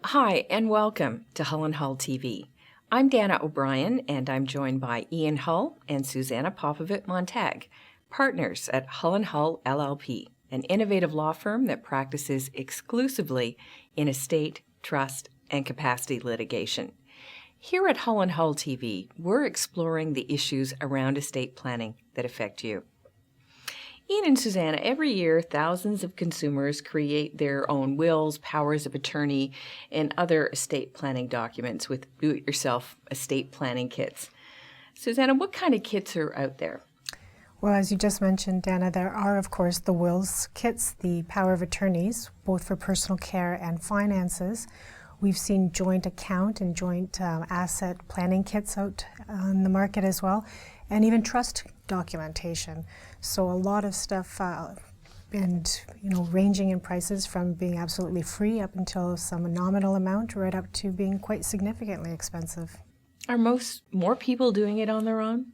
Hi, and welcome to Hull and Hull TV. I'm Dana O'Brien, and I'm joined by Ian Hull and Suzana Popovic-Montag, partners at Hull and Hull LLP, an innovative law firm that practices exclusively in estate, trust, and capacity litigation. Here at Hull and Hull TV, we're exploring the issues around estate planning that affect you. Ian and Suzana, every year thousands of consumers create their own wills, powers of attorney, and other estate planning documents with do-it-yourself estate planning kits. Suzana, what kind of kits are out there? Well, as you just mentioned, Dana, there are, of course, the wills kits, the power of attorneys, both for personal care and finances. We've seen joint account and joint asset planning kits out on the market as well, and even trust documentation. So a lot of stuff ranging in prices from being absolutely free up until some nominal amount right up to being quite significantly expensive. Are more people doing it on their own?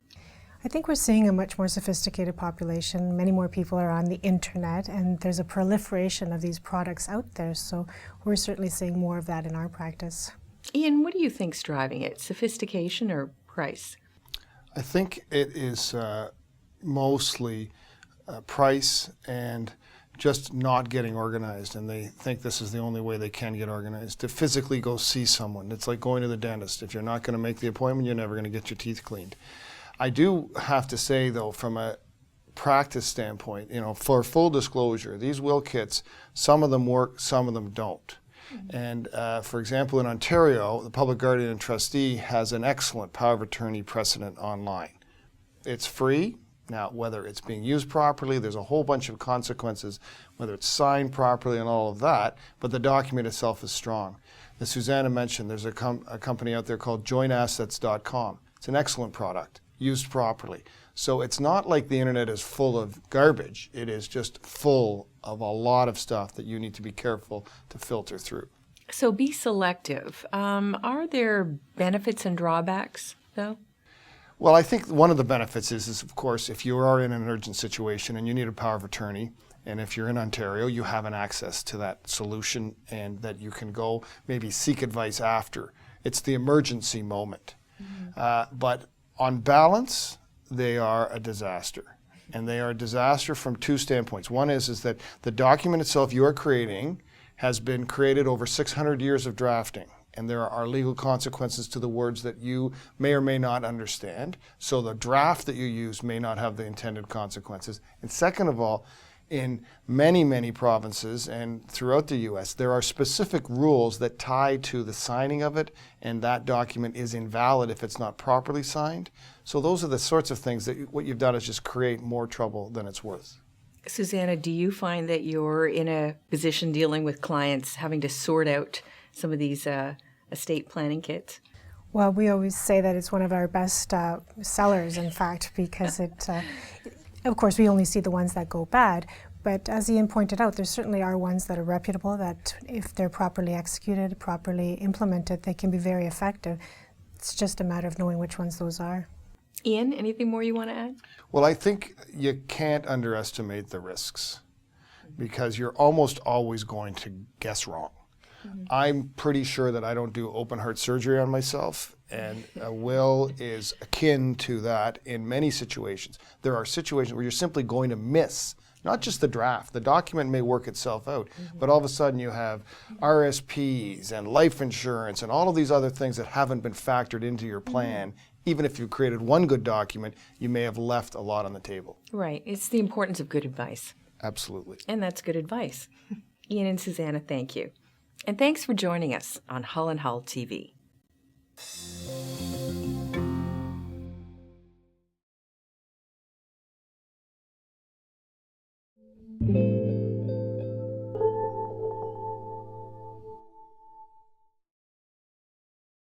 I think we're seeing a much more sophisticated population. Many more people are on the internet, and there's a proliferation of these products out there, so we're certainly seeing more of that in our practice. Ian, what do you think's driving it? Sophistication or price? I think it is mostly price and just not getting organized, and they think this is the only way they can get organized, to physically go see someone. It's like going to the dentist. If you're not going to make the appointment, you're never going to get your teeth cleaned. I do have to say, though, from a practice standpoint, for full disclosure, these will kits, some of them work, some of them don't. Mm-hmm. And for example, in Ontario, the public guardian and trustee has an excellent power of attorney precedent online. It's free. Now, whether it's being used properly, there's a whole bunch of consequences, whether it's signed properly and all of that, but the document itself is strong. As Suzana mentioned, there's a company out there called jointassets.com. It's an excellent product, used properly. So it's not like the internet is full of garbage. It is just full of a lot of stuff that you need to be careful to filter through. So be selective. Are there benefits and drawbacks, though? Well, I think one of the benefits is, of course, if you are in an urgent situation and you need a power of attorney, and if you're in Ontario, you have an access to that solution and that you can go maybe seek advice after. It's the emergency moment. Mm-hmm. But on balance, they are a disaster. And they are a disaster from two standpoints. One is that the document itself you are creating has been created over 600 years of drafting. And there are legal consequences to the words that you may or may not understand. So the draft that you use may not have the intended consequences. And second of all, in many, many provinces and throughout the U.S., there are specific rules that tie to the signing of it, and that document is invalid if it's not properly signed. So those are the sorts of things that what you've done is just create more trouble than it's worth. Suzana, do you find that you're in a position dealing with clients having to sort out some of these estate planning kits? Well, we always say that it's one of our best sellers, in fact, because of course, we only see the ones that go bad, but as Ian pointed out, there certainly are ones that are reputable, that if they're properly executed, properly implemented, they can be very effective. It's just a matter of knowing which ones those are. Ian, anything more you want to add? Well, I think you can't underestimate the risks because you're almost always going to guess wrong. Mm-hmm. I'm pretty sure that I don't do open heart surgery on myself, and a will is akin to that in many situations. There are situations where you're simply going to miss not just the draft. The document may work itself out, mm-hmm. but all of a sudden you have RSPs and life insurance and all of these other things that haven't been factored into your plan. Mm-hmm. Even if you created one good document, you may have left a lot on the table. Right. It's the importance of good advice. Absolutely. And that's good advice. Ian and Suzana, thank you. And thanks for joining us on Hull and Hull TV.